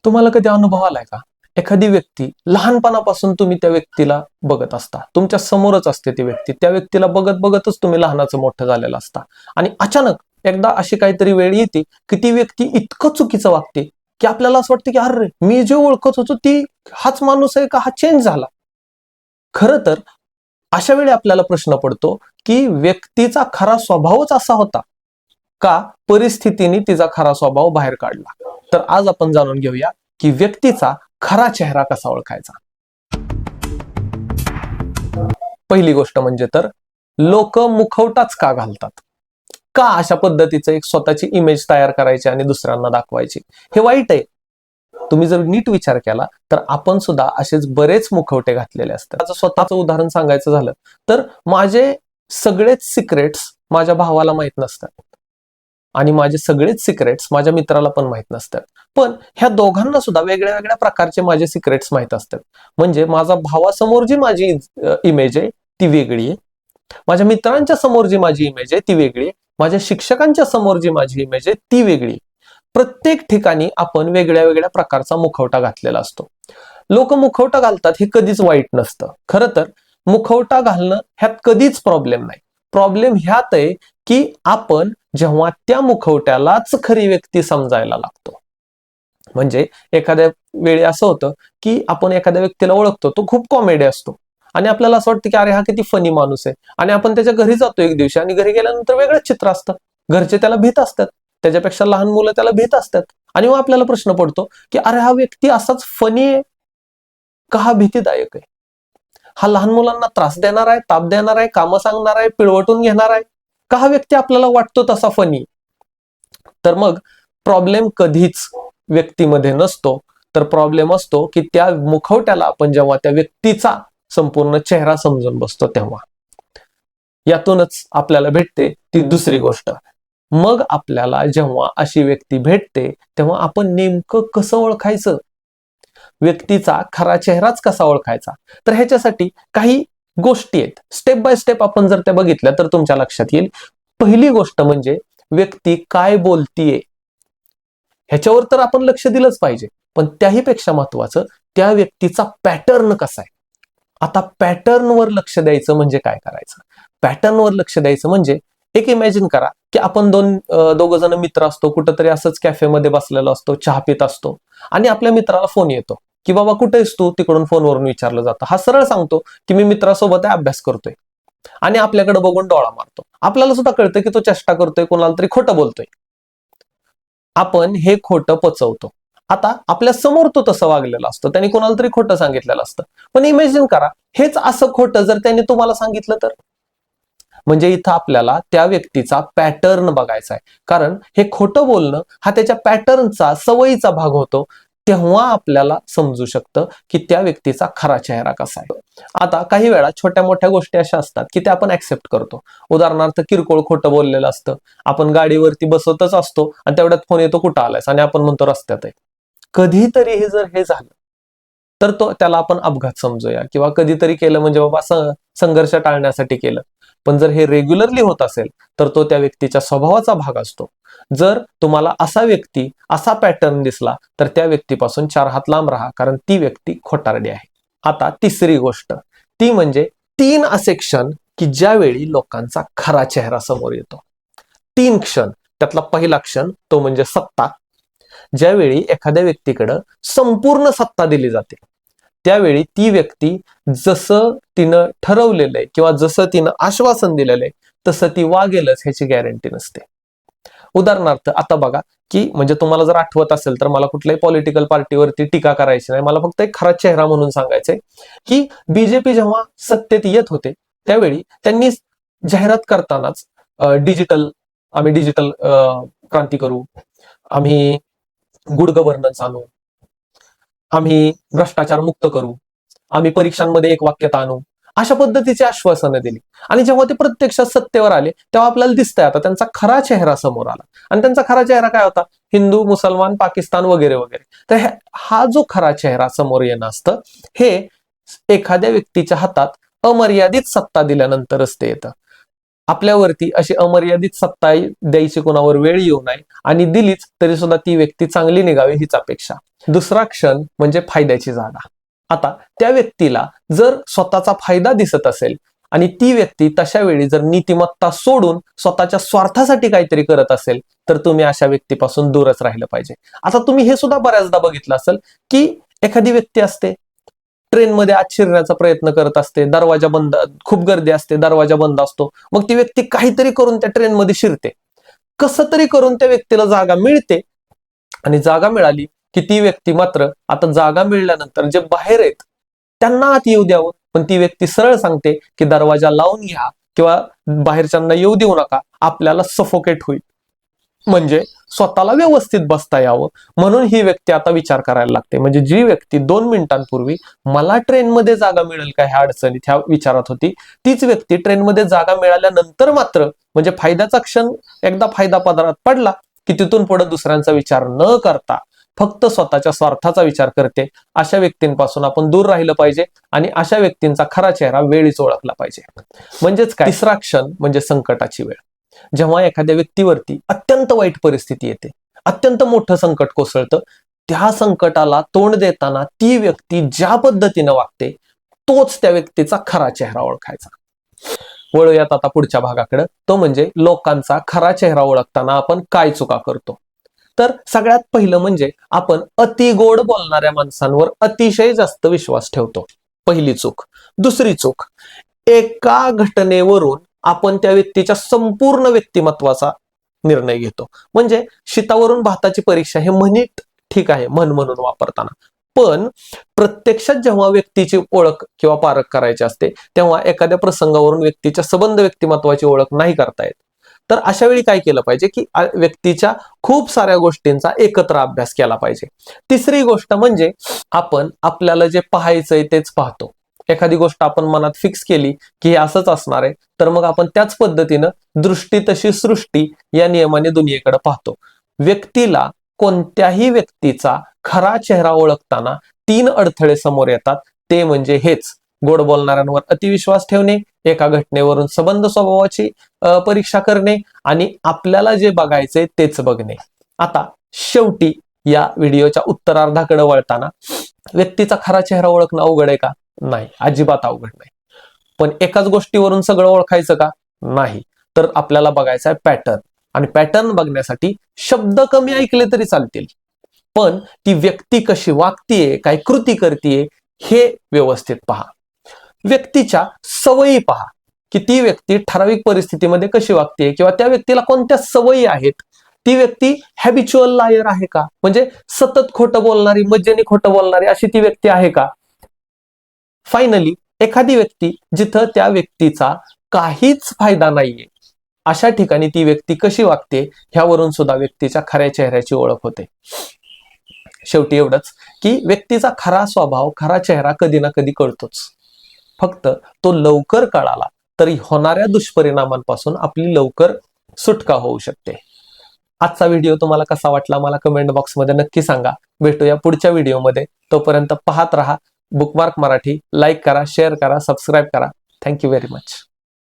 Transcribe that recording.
तुम्हाला कधी अनुभव आलाय का? एखादी व्यक्ती लहानपणापासून तुम्ही त्या व्यक्तीला बघत असता, तुमच्या समोरच असते ती व्यक्ती, त्या व्यक्तीला बघत बघतच तुम्ही लहानाचं मोठं झालेलं असता आणि अचानक एकदा अशी काहीतरी वेळ येते की ती व्यक्ती इतकं चुकीचं वागते की आपल्याला असं वाटतं की अरे मी जे ओळखत होतो ती हाच माणूस आहे का, हा चेंज झाला? खरं तर अशा वेळी आपल्याला प्रश्न पडतो की व्यक्तीचा खरा स्वभावच असा होता का परिस्थितीने तिचा खरा स्वभाव बाहेर काढला? तर आज आपण जाणून घेऊया की व्यक्तीचा खरा चेहरा कसा ओळखायचा. पहिली गोष्ट म्हणजे तर लोक मुखवटाच का घालतात? का अशा पद्धतीचं एक स्वतःची इमेज तयार करायची आणि दुसऱ्यांना दाखवायची? हे वाईट आहे. तुम्ही जर नीट विचार केला तर आपण सुद्धा असेच बरेच मुखवटे घातलेले असतात. माझं स्वतःचं उदाहरण सांगायचं झालं तर माझे सगळेच सिक्रेट्स माझ्या भावाला माहित नसतात आणि माझे सगळेच सिक्रेट्स माझ्या मित्राला पण माहित नसतात. पण ह्या दोघांना सुद्धा वेगळ्या वेगळ्या प्रकारचे माझे सिक्रेट्स माहित असतात. म्हणजे माझा भावासमोर जी माझी इमेज आहे ती वेगळी आहे, माझ्या मित्रांच्या समोर जी माझी इमेज आहे ती वेगळी आहे, माझ्या शिक्षकांच्या समोर जी माझी इमेज आहे ती वेगळी आहे. प्रत्येक ठिकाणी आपण वेगळ्या वेगळ्या प्रकारचा मुखवटा घातलेला असतो. लोक मुखवटा घालतात हे कधीच वाईट नसतं. खरं तर मुखवटा घालणं ह्यात कधीच प्रॉब्लेम नाही. प्रॉब्लेम ह्यात आहे की आपण जेव्हा त्या मुखवट्यालाच खरी व्यक्ती समजायला लागतो. म्हणजे एखाद्या वेळी असं होतं की आपण एखाद्या व्यक्तीला ओळखतो, तो खूप कॉमेडी असतो आणि आपल्याला असं वाटतं की अरे हा किती फनी माणूस आहे, आणि आपण त्याच्या घरी जातो एक दिवशी आणि घरी गेल्यानंतर वेगळंच चित्र असतं. घरचे त्याला भीत असतात, त्याच्यापेक्षा लहान मुलं त्याला भीत असतात आणि मग आपल्याला प्रश्न पडतो की अरे हा व्यक्ती असाच फनी आहे का हा भीतीदायक आहे? हा लहान मुलांना त्रास देणार आहे, ताप देणार आहे, कामं सांगणार आहे, पिळवटून घेणार आहे, का हा व्यक्ती आपल्याला वाटतो तसा फनी? तर मग प्रॉब्लेम कधीच व्यक्तीमध्ये नसतो, तर प्रॉब्लेम असतो की त्या मुखवट्याला आपण जेव्हा त्या व्यक्तीचा संपूर्ण चेहरा समजून बसतो तेव्हा. यातूनच आपल्याला भेटते ती दुसरी गोष्ट. मग आपल्याला जेव्हा अशी व्यक्ती भेटते तेव्हा आपण नेमकं कसं ओळखायचं? व्यक्तीचा खरा चेहराच कसा ओळखायचा? तर ह्याच्यासाठी काही गोष्टी आहेत. स्टेप बाय स्टेप आपण जर त्या बघितल्या तर तुमच्या लक्षात येईल. पहिली गोष्ट म्हणजे व्यक्ती काय बोलतीये ह्याच्यावर तर आपण लक्ष दिलंच पाहिजे. पण त्याही पेक्षा महत्वाचं त्या व्यक्तीचा पॅटर्न कसा आहे. आता पॅटर्नवर लक्ष द्यायचं म्हणजे काय करायचं? पॅटर्नवर लक्ष द्यायचं म्हणजे एक इमॅजिन करा की आपण दोघ जण मित्र असतो, कुठंतरी असंच कॅफेमध्ये बसलेलो असतो, चहा पित असतो आणि आपल्या मित्राला फोन येतो की बाबा कुठे आहेस तू? तिकडून फोनवरून विचारलं जातं. हा सरळ सांगतो की मी मित्रासोबत आहे, अभ्यास करतोय, आणि आपल्याकडे बघून डोळा मारतो. आपल्याला सुद्धा कळतं की तो चेष्टा करतोय, कोणाला तरी खोटं बोलतोय. आपण हे खोटं पचवतो. आता आपल्या समोर तो तसं वागलेला असतो, त्यांनी कोणाला तरी खोटं सांगितलेलं असतं. पण इमॅजिन करा हेच असं खोटं जर त्यांनी तुम्हाला सांगितलं तर? म्हणजे इथं आपल्याला त्या व्यक्तीचा पॅटर्न बघायचा आहे. कारण हे खोटं बोलणं हा त्याच्या पॅटर्नचा, सवयीचा भाग होतो. तेव्हा आपल्याला समजू शकतं की त्या व्यक्तीचा खरा चेहरा कसा आहे. आता काही वेळा छोट्या मोठ्या गोष्टी अशा असतात की त्या आपण ऍक्सेप्ट करतो. उदाहरणार्थ किरकोळ खोटं बोललेलं असतं. आपण गाडीवरती बसतच असतो आणि तेवढ्यात फोन येतो, कुठं आलायस, आणि आपण म्हणतो रस्त्यात आहे. कधीतरी हे जर हे झालं तर त्याला आपण अपघात समजूया, किंवा कधीतरी केलं म्हणजे बाबा संघर्ष टाळण्यासाठी केलं. पण जर हे रेग्युलरली होत असेल तर तो त्या व्यक्तीच्या स्वभावाचा भाग असतो. जर तुम्हाला असा व्यक्ती, असा पॅटर्न दिसला तर त्या व्यक्तीपासून 4 हात लांब राहा, कारण ती व्यक्ती खोटारडी आहे. आता तिसरी गोष्ट ती म्हणजे 3 असे क्षण की ज्यावेळी लोकांचा खरा चेहरा समोर येतो. 3 क्षण. त्यातला पहिला क्षण तो म्हणजे सत्ता. ज्यावेळी एखाद्या व्यक्तीकडं संपूर्ण सत्ता दिली जाते त्यावेळी ती व्यक्ती जसं तिनं ठरवलेलं आहे किंवा जसं तिनं आश्वासन दिलेलं आहे तसं ती वागेलच ह्याची गॅरंटी नसते. उदाहरणार्थ आता बघा की म्हणजे तुम्हाला जर आठवत असेल तर मला कुठल्याही पॉलिटिकल पार्टीवरती टीका करायची नाही, मला फक्त एक खरा चेहरा म्हणून सांगायचंय की बीजेपी जेव्हा सत्तेत येत होते त्यावेळी त्यांनी जाहिरात करतानाच आम्ही डिजिटल क्रांती करू, आम्ही गुड गव्हर्नन्स आणू, आम्ही भ्रष्टाचार मुक्त करू, आम्ही परीक्षांमध्ये एक वाक्यता आणू, अशा पद्धतीची आश्वासनं दिली. आणि जेव्हा ते प्रत्यक्षात सत्तेवर आले तेव्हा आपल्याला दिसतंय आता त्यांचा खरा चेहरा समोर आला. आणि त्यांचा खरा चेहरा काय होता? हिंदू, मुसलमान, पाकिस्तान वगैरे वगैरे. तर हा जो खरा चेहरा समोर येणं असतं हे एखाद्या व्यक्तीच्या हातात अमर्यादित सत्ता दिल्यानंतरच ते येतं. आपल्यावरती अशी अमर्यादित सत्ता द्यायची कोणावर वेळ येऊ नये, आणि दिलीच तरी सुद्धा ती व्यक्ती चांगली निघावी हीच अपेक्षा. दुसरा क्षण म्हणजे फायद्याची जागा. आता त्या व्यक्तीला जर स्वतःचा फायदा दिसत असेल आणि ती व्यक्ती तशा वेळी जर नीतिमत्ता सोडून स्वतःच्या स्वार्थासाठी काहीतरी करत असेल, तर तुम्ही अशा व्यक्तीपासून दूरच राहिलं पाहिजे. आता तुम्ही हे सुद्धा बऱ्याचदा बघितलं असेल की एखादी व्यक्ती असते, ट्रेनमध्ये आत शिरण्याचा प्रयत्न करत असते, दरवाजा बंद, खूप गर्दी असते, दरवाजा बंद असतो, मग ती व्यक्ती काहीतरी करून त्या ट्रेनमध्ये शिरते, कसं तरी करून त्या व्यक्तीला जागा मिळते, आणि जागा मिळाली की ती व्यक्ती मात्र आता जागा मिळाल्यानंतर जे बाहेर आहेत त्यांना आत येऊ द्यावं, पण ती व्यक्ती सरळ सांगते की दरवाजा लावून घ्या किंवा बाहेरच्यांना येऊ देऊ नका, आपल्याला सफोकेट होईल. म्हणजे स्वतःला व्यवस्थित बसता यावं म्हणून ही व्यक्ती आता विचार करायला लागते. म्हणजे जी व्यक्ती 2 मिनिटांपूर्वी मला ट्रेनमध्ये जागा मिळेल का ह्या अडचणीत ह्या विचारात होती, तीच व्यक्ती ट्रेनमध्ये जागा मिळाल्यानंतर मात्र म्हणजे फायद्याचा क्षण एकदा फायदा पदरात पडला की तिथून पुढे दुसऱ्यांचा विचार न करता फक्त स्वतःच्या स्वार्थाचा विचार करते. अशा व्यक्तींपासून आपण दूर राहिलं पाहिजे आणि अशा व्यक्तींचा खरा चेहरा वेळीच ओळखला पाहिजे. म्हणजेच काय, तिसरा क्षण म्हणजे संकटाची वेळ. जेव्हा एखाद्या व्यक्तीवरती अत्यंत वाईट परिस्थिती येते, अत्यंत मोठं संकट कोसळतं, त्या संकटाला तोंड देताना ती व्यक्ती ज्या पद्धतीनं वागते तोच त्या व्यक्तीचा खरा चेहरा ओळखायचा. वळूयात आता पुढच्या भागाकडे, तो म्हणजे लोकांचा खरा चेहरा ओळखताना आपण काय चुका करतो. तर सगळ्यात पहिलं म्हणजे आपण अति गोड बोलणाऱ्या माणसांवर अतिशय जास्त विश्वास ठेवतो, पहिली चूक. दुसरी चूक, एका घटनेवरून आपण त्या व्यक्तीच्या संपूर्ण व्यक्तिमत्वाचा निर्णय घेतो. म्हणजे शीतावरून भाताची परीक्षा हे म्हणीत ठीक आहे, म्हण म्हणून वापरताना, पण प्रत्यक्षात जेव्हा व्यक्तीची ओळख किंवा पारख करायची असते तेव्हा एखाद्या प्रसंगावरून व्यक्तीच्या सबंध व्यक्तिमत्वाची ओळख नाही करता येत. तर अशा वेळी काय केलं पाहिजे की व्यक्तीच्या खूप साऱ्या गोष्टींचा एकत्र अभ्यास केला पाहिजे. तिसरी गोष्ट म्हणजे आपण आपल्याला जे पाहायचंय तेच पाहतो. एखादी गोष्ट आपण मनात फिक्स केली की हे असंच असणार आहे, तर मग आपण त्याच पद्धतीनं दृष्टी तशी सृष्टी या नियमाने दुनियेकडे पाहतो. व्यक्तीला, कोणत्याही व्यक्तीचा खरा चेहरा ओळखताना 3 अडथळे समोर येतात. ते म्हणजे हेच: गोड बोलणाऱ्यांवर अतिविश्वास ठेवणे, एका घटनेवरून संबंध स्वभावाची परीक्षा करणे, आणि आपल्याला जे बघायचंय तेच बघणे. आता शेवटी या व्हिडिओच्या उत्तरार्धाकडे वळताना, व्यक्तीचा खरा चेहरा ओळखणं अवघड आहे का? नाही, अजिबात अवघड नाही. पण एकाच गोष्टीवरून सगळं ओळखायचं का? नाही. तर आपल्याला बघायचा आहे पॅटर्न, आणि पॅटर्न बघण्यासाठी शब्द कमी ऐकले तरी चालतील, पण ती व्यक्ती कशी वागतीये, काय कृती करतीये हे व्यवस्थित पहा. व्यक्तीच्या सवयी पहा की ती व्यक्ती ठराविक परिस्थितीमध्ये कशी वागते, किंवा त्या व्यक्तीला कोणत्या सवयी आहेत. ती व्यक्ती हॅबिच्युअल लायर आहे का, म्हणजे सतत खोटं बोलणारी, मज्जेने खोटं बोलणारी अशी ती व्यक्ती आहे का. फायनली, एखादी व्यक्ती जिथं त्या व्यक्तीचा काहीच फायदा नाहीये अशा ठिकाणी ती व्यक्ती कशी वागते ह्यावरून सुद्धा व्यक्तीच्या खऱ्या चेहऱ्याची ओळख होते. शेवटी एवढंच की व्यक्तीचा खरा स्वभाव, खरा चेहरा कधी ना कधी कळतोच. फक्त तो लवकर कळाला तरी होणाऱ्या दुष्परिणामांपासून आपली लवकर सुटका होऊ शकते. आजचा व्हिडिओ तुम्हाला कसा वाटला मला कमेंट बॉक्समध्ये नक्की सांगा. भेटूया पुढच्या व्हिडिओमध्ये. तोपर्यंत पाहत रहा बुकमार्क मराठी. लाईक करा, शेअर करा, सबस्क्राईब करा. Thank you very much.